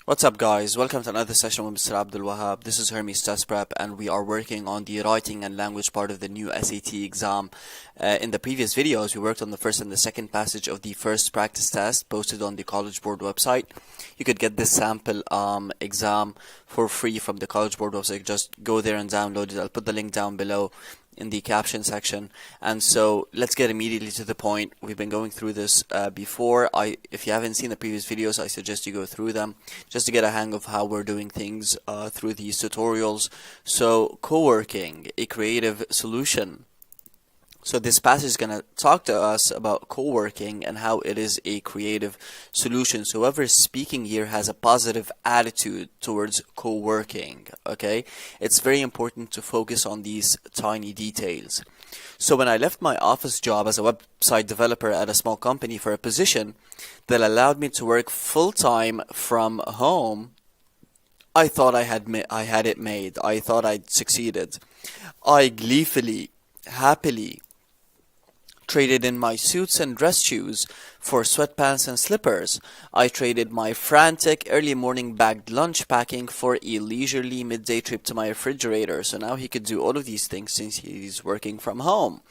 What's up, guys? Welcome to another session with Mr. Abdul Wahab. This is Hermes Test Prep, and we are working on the writing and language part of the new SAT exam. In the previous videos, we worked on the first and the second passage of the first practice test posted on the College Board website. You could get this sample exam for free from the College Board website. Just go there and download it. I'll put the link down below in the caption section. And so let's get immediately to the point. We've been going through this before. If you haven't seen the previous videos, I suggest you go through them just to get a hang of how we're doing things through these tutorials. So co-working, a creative solution. So this passage is going to talk to us about co-working and how it is a creative solution. So whoever is speaking here has a positive attitude towards co-working, okay? It's very important to focus on these tiny details. So when I left my office job as a website developer at a small company for a position that allowed me to work full-time from home, I thought I had it made. I thought I'd succeeded. I gleefully, happily traded in my suits and dress shoes for sweatpants and slippers. I traded my frantic early morning bagged lunch packing for a leisurely midday trip to my refrigerator. So now he could do all of these things since he's working from home.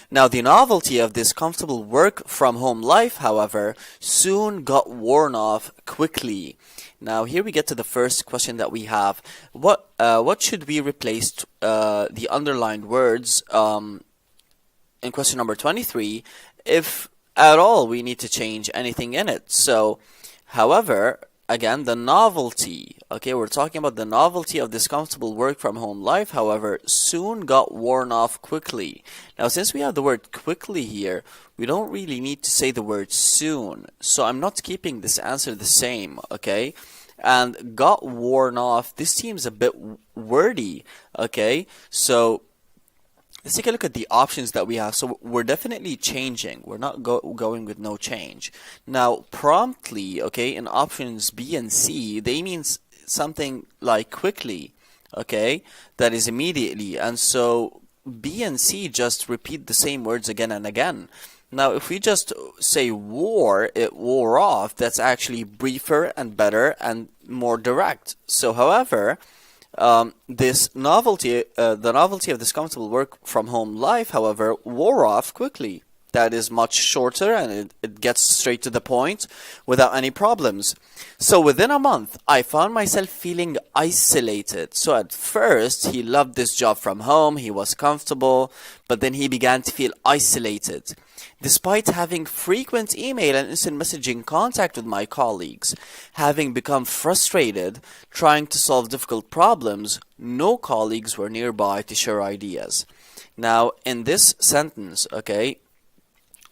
Now the novelty of this comfortable work from home life, however, soon got worn off quickly. Now here we get to the first question that we have. What should we replace the underlined words in question number 23, if at all we need to change anything in it? So, however, again, the novelty, okay, we're talking about the novelty of this comfortable work from home life, however, soon got worn off quickly. Now, since we have the word quickly here, we don't really need to say the word soon. So I'm not keeping this answer the same, okay? And got worn off, this seems a bit wordy, okay? So let's take a look at the options that we have. So we're definitely changing. We're not going with no change. Now, promptly, okay, in options B and C, they mean something like quickly, okay, that is immediately. And so B and C just repeat the same words again and again. Now, if we just say wore, it wore off, that's actually briefer and better and more direct. So, however, this novelty, the novelty of this comfortable work from home life, however, wore off quickly. That is much shorter and it gets straight to the point without any problems. So within a month, I found myself feeling isolated. So at first, he loved this job from home, he was comfortable, but then he began to feel isolated. Despite having frequent email and instant messaging contact with my colleagues, having become frustrated trying to solve difficult problems, no colleagues were nearby to share ideas. Now, in this sentence, okay,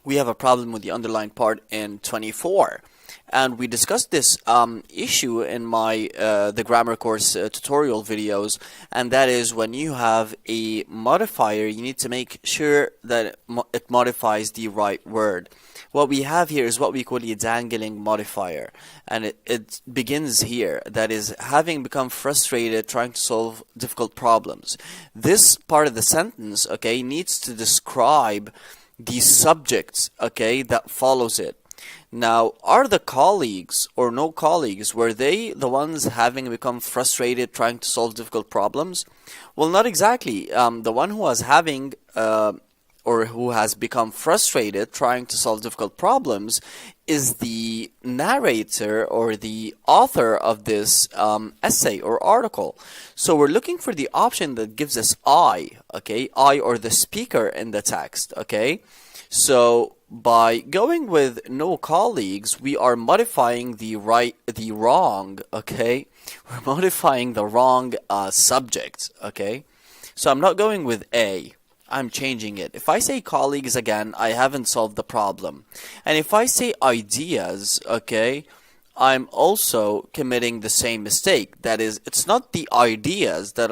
we have a problem with the underlined part in 24. And we discussed this issue in my the grammar course tutorial videos, and that is when you have a modifier, you need to make sure that it modifies the right word. What we have here is what we call a dangling modifier, and it begins here, that is, having become frustrated trying to solve difficult problems. This part of the sentence, okay, needs to describe the subject, okay, that follows it. Now, are the colleagues or no colleagues, were they the ones having become frustrated trying to solve difficult problems? Well, not exactly. The one who was having or who has become frustrated trying to solve difficult problems is the narrator or the author of this essay or article. So we're looking for the option that gives us I, okay? I, or the speaker in the text, okay? So by going with no colleagues, we are modifying the wrong, okay? We're modifying the wrong subject, okay? So I'm not going with A. I'm changing it. If I say colleagues again, I haven't solved the problem. And if I say ideas, okay, I'm also committing the same mistake. That is, it's not the ideas that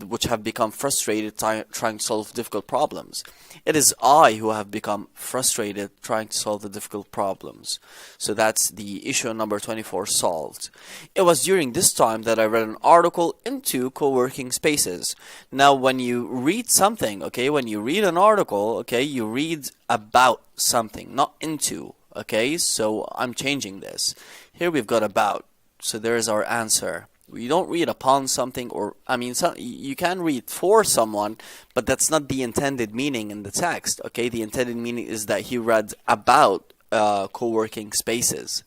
which have become frustrated trying to solve difficult problems. It is I who have become frustrated trying to solve the difficult problems. So that's the issue number 24 solved. It was during this time that I read an article into co-working spaces. Now, when you read something, okay, when you read an article, okay, you read about something, not into. Okay, so I'm changing this. Here we've got about. So there is our answer. You don't read upon something, or I mean, you can read for someone, but that's not the intended meaning in the text. Okay, the intended meaning is that he read about co-working spaces.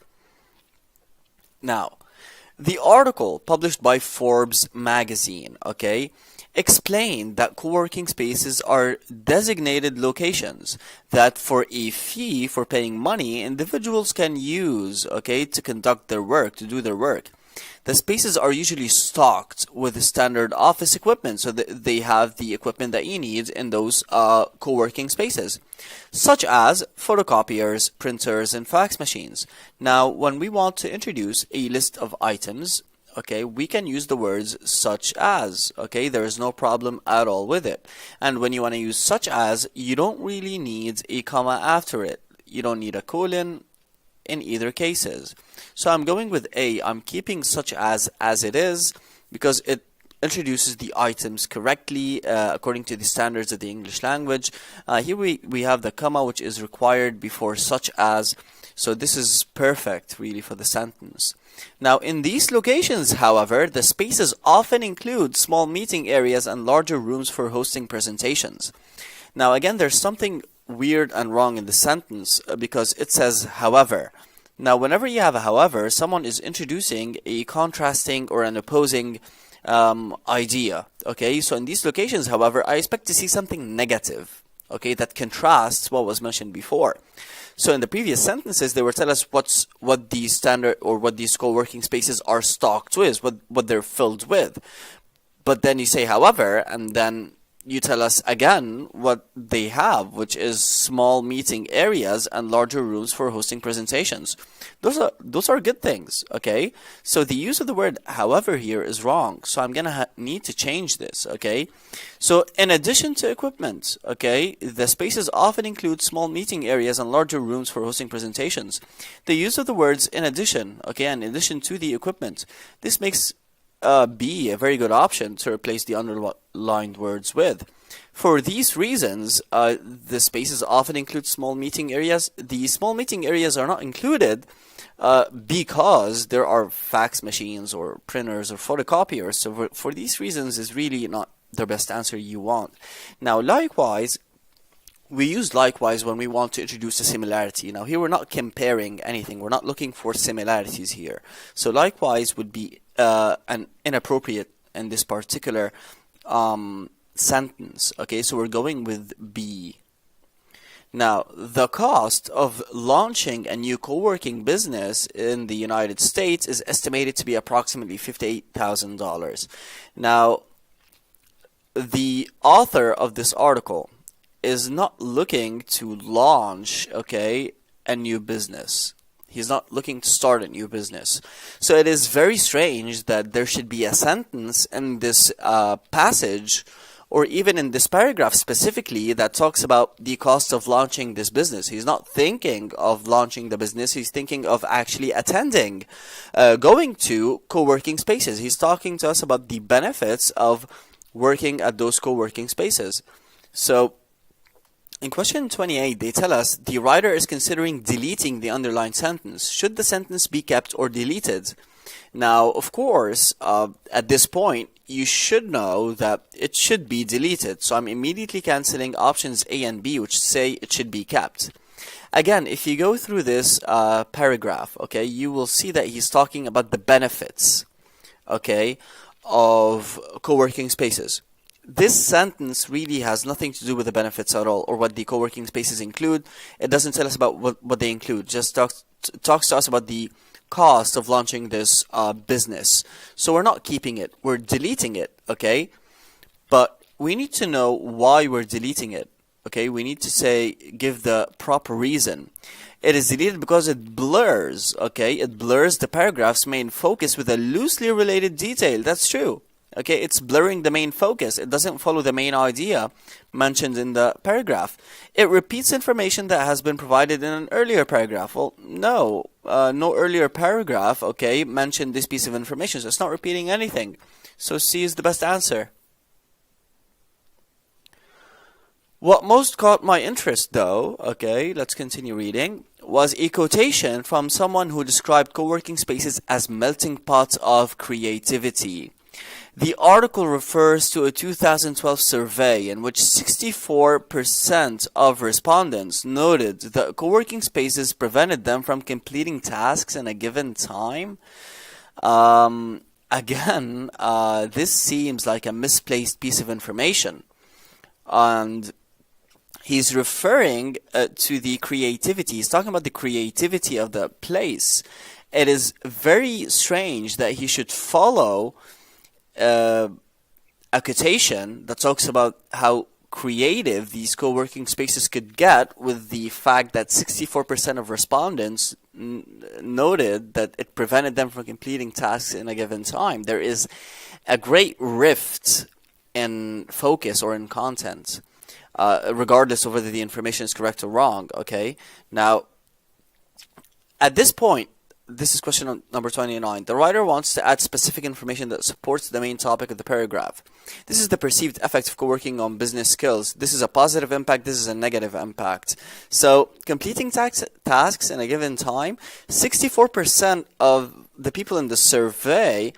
Now, the article published by Forbes magazine, okay, explained that co-working spaces are designated locations that for a fee, for paying money, individuals can use, okay, to conduct their work, to do their work. The spaces are usually stocked with standard office equipment, so that they have the equipment that you need in those co-working spaces, such as photocopiers, printers, and fax machines. Now, when we want to introduce a list of items, okay, we can use the words such as, okay, there is no problem at all with it. And when you want to use such as, you don't really need a comma after it. You don't need a colon in either cases. So I'm going with A. I'm keeping such as it is because it introduces the items correctly according to the standards of the English language. Here we have the comma, which is required before such as. So this is perfect really for the sentence. Now, in these locations, however, the spaces often include small meeting areas and larger rooms for hosting presentations. Now, again, there's something weird and wrong in the sentence because it says however. Now, whenever you have a however, someone is introducing a contrasting or an opposing idea. Okay, so in these locations, however, I expect to see something negative, okay, that contrasts what was mentioned before. So in the previous sentences, they were telling us what these standard or what these co-working spaces are stocked with, what they're filled with. But then you say however, and then you tell us again what they have, which is small meeting areas and larger rooms for hosting presentations. Those are good things, okay? So the use of the word however here is wrong. So I'm gonna need to change this, okay? So in addition to equipment, okay, the spaces often include small meeting areas and larger rooms for hosting presentations. The use of the words in addition, okay, and in addition to the equipment, this makes B a very good option to replace the underlined words with. For these reasons, the spaces often include small meeting areas. The small meeting areas are not included because there are fax machines or printers or photocopiers. So for these reasons is really not the best answer you want. Now, likewise, we use likewise when we want to introduce a similarity. Now, here we're not comparing anything. We're not looking for similarities here. So likewise would be an inappropriate in this particular sentence. Okay, so we're going with B. Now, the cost of launching a new co-working business in the United States is estimated to be approximately $58,000. Now, the author of this article is not looking to launch, okay, a new business. He's not looking to start a new business. So it is very strange that there should be a sentence in this passage, or even in this paragraph specifically, that talks about the cost of launching this business. He's not thinking of launching the business. He's thinking of actually attending, going to co-working spaces. He's talking to us about the benefits of working at those co-working spaces. So in question 28, they tell us the writer is considering deleting the underlined sentence. Should the sentence be kept or deleted? Now, of course, at this point, you should know that it should be deleted. So I'm immediately canceling options A and B, which say it should be kept. Again, if you go through this paragraph, okay, you will see that he's talking about the benefits, okay, of co-working spaces. This sentence really has nothing to do with the benefits at all, or what the co-working spaces include. It doesn't tell us about what they include. Just talks to us about the cost of launching this business. So we're not keeping it. We're deleting it, okay? But we need to know why we're deleting it, okay? We need to say, give the proper reason. It is deleted because it blurs, okay? It blurs the paragraph's main focus with a loosely related detail. That's true. Okay, it's blurring the main focus. It doesn't follow the main idea mentioned in the paragraph. It repeats information that has been provided in an earlier paragraph. Well, no earlier paragraph, okay, mentioned this piece of information, so it's not repeating anything. So C is the best answer. What most caught my interest, though, okay, let's continue reading, was a quotation from someone who described co-working spaces as melting pots of creativity. The article refers to a 2012 survey in which 64% of respondents noted that co-working spaces prevented them from completing tasks in a given time. Again, this seems like a misplaced piece of information. And he's referring to the creativity. He's talking about the creativity of the place. It is very strange that he should follow a quotation that talks about how creative these co-working spaces could get, with the fact that 64% of respondents noted that it prevented them from completing tasks in a given time. There is a great rift in focus or in content, regardless of whether the information is correct or wrong. Okay, now at this point, this is question number 29. The writer wants to add specific information that supports the main topic of the paragraph. This is the perceived effect of co-working on business skills. This is a positive impact. This is a negative impact. So completing tasks in a given time, 64% of the people in the survey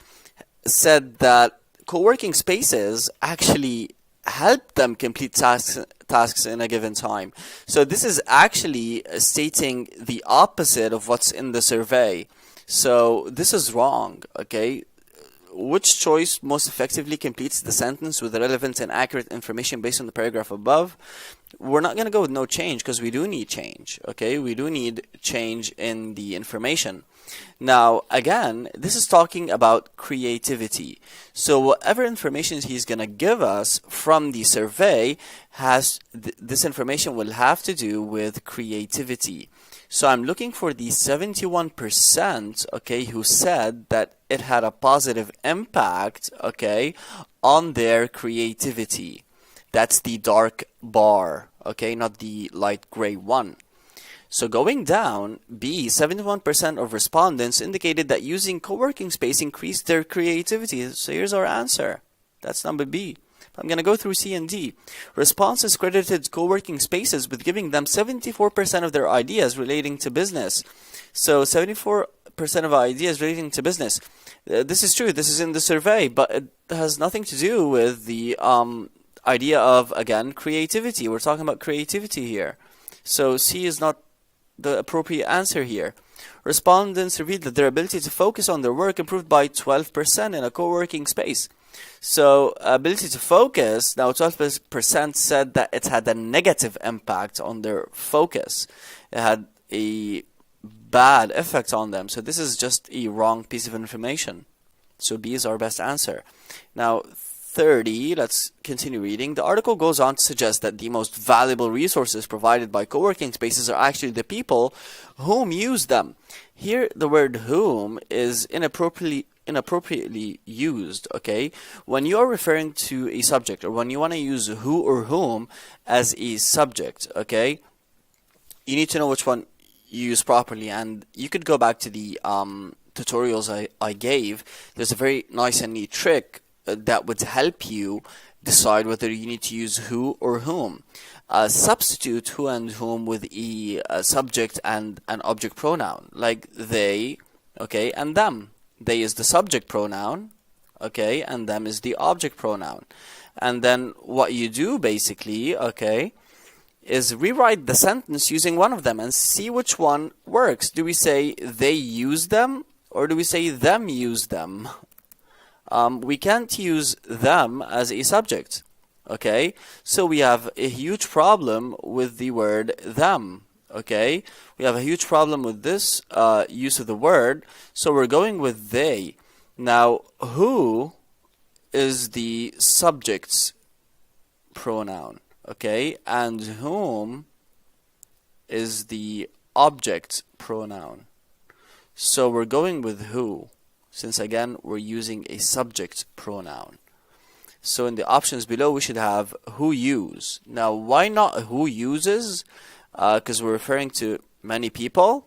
said that co-working spaces actually help them complete tasks in a given time. So this is actually stating the opposite of what's in the survey. So this is wrong, okay? Which choice most effectively completes the sentence with relevant and accurate information based on the paragraph above? We're not going to go with no change, because we do need change, okay? We do need change in the information. Now, again, this is talking about creativity. So whatever information he's going to give us from the survey has, this information will have to do with creativity. So I'm looking for the 71%, okay, who said that it had a positive impact, okay, on their creativity. That's the dark bar, okay, not the light gray one. So going down, B, 71% of respondents indicated that using co-working space increased their creativity. So here's our answer. That's number B. I'm going to go through C and D. Responses credited co-working spaces with giving them 74% of their ideas relating to business. So 74% of ideas relating to business. This is true. This is in the survey, but it has nothing to do with the idea of, again, creativity. We're talking about creativity here. So C is not the appropriate answer here. Respondents revealed that their ability to focus on their work improved by 12% in a co-working space. So ability to focus, now 12% said that it had a negative impact on their focus. It had a bad effect on them. So this is just a wrong piece of information. So B is our best answer. Now 30, let's continue reading. The article goes on to suggest that the most valuable resources provided by co-working spaces are actually the people whom use them. Here, the word whom is inappropriately used, okay? When you are referring to a subject, or when you want to use who or whom as a subject, okay, you need to know which one you use properly. And you could go back to the tutorials I gave. There's a very nice and neat trick that would help you decide whether you need to use who or whom. Substitute who and whom with a subject and an object pronoun, like they, okay, and them. They is the subject pronoun, okay, and them is the object pronoun. And then what you do basically, okay, is rewrite the sentence using one of them and see which one works. Do we say they use them, or do we say them use them? We can't use them as a subject, okay? So we have a huge problem with the word them, okay? We have a huge problem with this use of the word, so we're going with they. Now, who is the subject's pronoun, okay? And whom is the object pronoun. So we're going with who, since again we're using a subject pronoun. So in the options below we should have who use. Now why not who uses? Because we're referring to many people.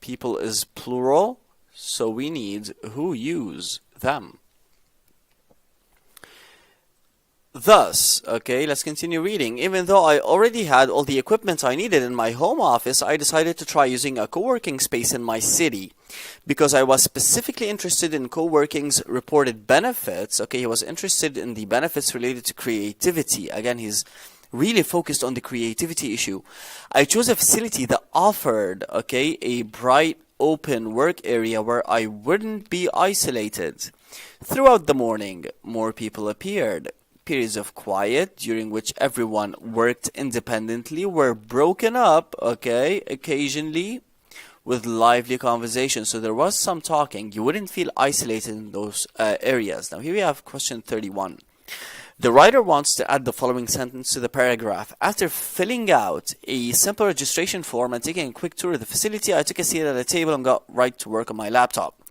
People is plural, so we need who use them. Thus, okay, let's continue reading. Even though I already had all the equipment I needed in my home office, I decided to try using a co-working space in my city because I was specifically interested in co-working's reported benefits. Okay, he was interested in the benefits related to creativity. Again, he's really focused on the creativity issue. I chose a facility that offered, okay, a bright, open work area where I wouldn't be isolated. Throughout the morning, more people appeared. Periods of quiet during which everyone worked independently were broken up, okay, occasionally with lively conversation. So there was some talking. You wouldn't feel isolated in those areas. Now here we have question 31. The writer wants to add the following sentence to the paragraph. After filling out a simple registration form and taking a quick tour of the facility, I took a seat at a table and got right to work on my laptop.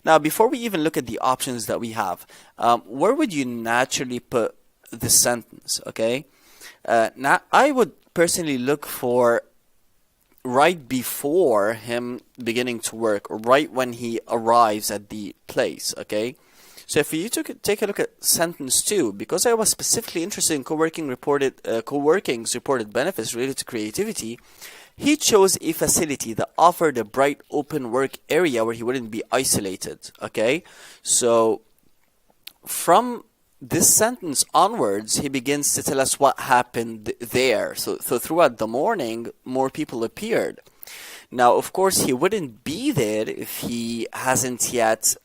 Now, before we even look at the options that we have, where would you naturally put this sentence, okay? Now, I would personally look for right before him beginning to work, or right when he arrives at the place, okay? So if you take a look at sentence 2, because I was specifically interested in co-working's reported benefits related to creativity, he chose a facility that offered a bright open work area where he wouldn't be isolated, okay? So from this sentence onwards, he begins to tell us what happened there. So throughout the morning, more people appeared. Now, of course, he wouldn't be there if he hasn't yet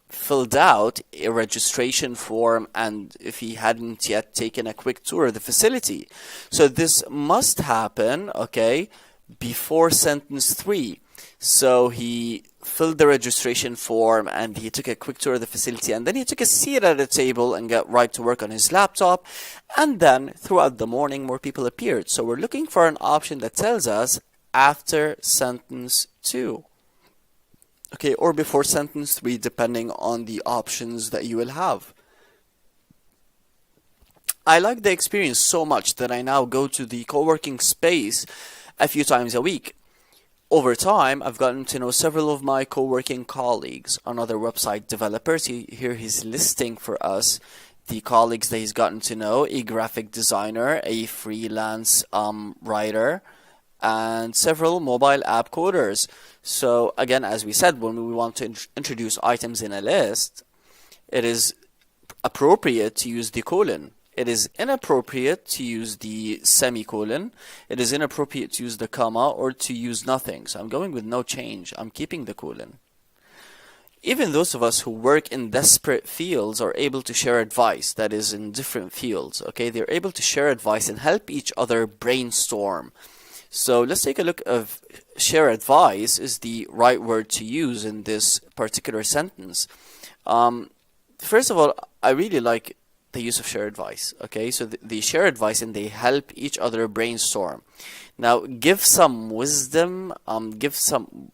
filled out a registration form and if he hadn't yet taken a quick tour of the facility. So this must happen, okay, before sentence 3. So he filled the registration form and he took a quick tour of the facility, and then he took a seat at a table and got right to work on his laptop, and then throughout the morning more people appeared. So we're looking for an option that tells us after sentence 2. Okay, or before sentence 3, depending on the options that you will have. I like the experience so much that I now go to the co-working space a few times a week. Over time, I've gotten to know several of my co-working colleagues. Another website developer, here he's listing for us the colleagues that he's gotten to know: a graphic designer, a freelance writer, and several mobile app coders. So again, as we said, when we want to introduce items in a list, it is appropriate to use the colon. It is inappropriate to use the semicolon. It is inappropriate to use the comma or to use nothing. So I'm going with no change. I'm keeping the colon. Even those of us who work in disparate fields are able to share advice, that is, in different fields. Okay, they're able to share advice and help each other brainstorm. So let's take a look of share advice is the right word to use in this particular sentence. First of all, I really like the use of share advice. Okay, so they share advice and they help each other brainstorm. Now, give some wisdom.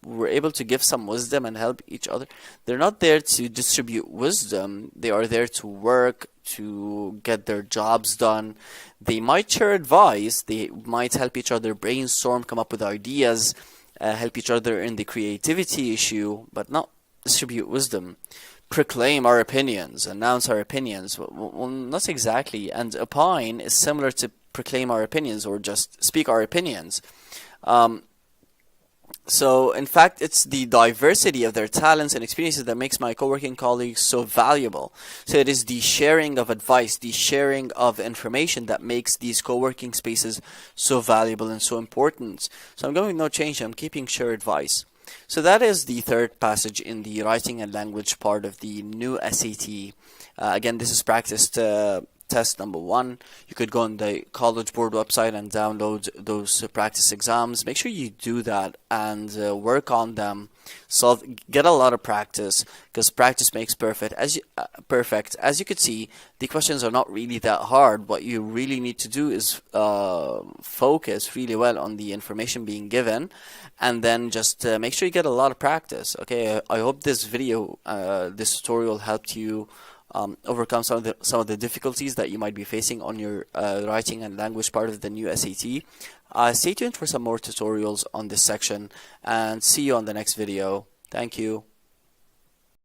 We're able to give some wisdom and help each other. They're not there to distribute wisdom. They are there to work, to get their jobs done. They might share advice. They might help each other brainstorm, come up with ideas, help each other in the creativity issue, but not distribute wisdom. Proclaim our opinions, announce our opinions. Well, not exactly. And opine is similar to proclaim our opinions or just speak our opinions. So in fact, it's the diversity of their talents and experiences that makes my co-working colleagues so valuable. So it is the sharing of advice, the sharing of information that makes these co-working spaces so valuable and so important. So I'm going with no change. I'm keeping share advice. So that is the third passage in the writing and language part of the new SAT. Again, this is practice test number 1. You could go on the College Board website and download those practice exams. Make sure you do that and work on them. Get a lot of practice, because practice makes perfect. As you could see, the questions are not really that hard. What you really need to do is focus really well on the information being given, and then just make sure you get a lot of practice. Okay, I hope this video, this tutorial helped you overcome some of the difficulties that you might be facing on your writing and language part of the new SAT. Stay tuned for some more tutorials on this section, and see you on the next video. Thank you.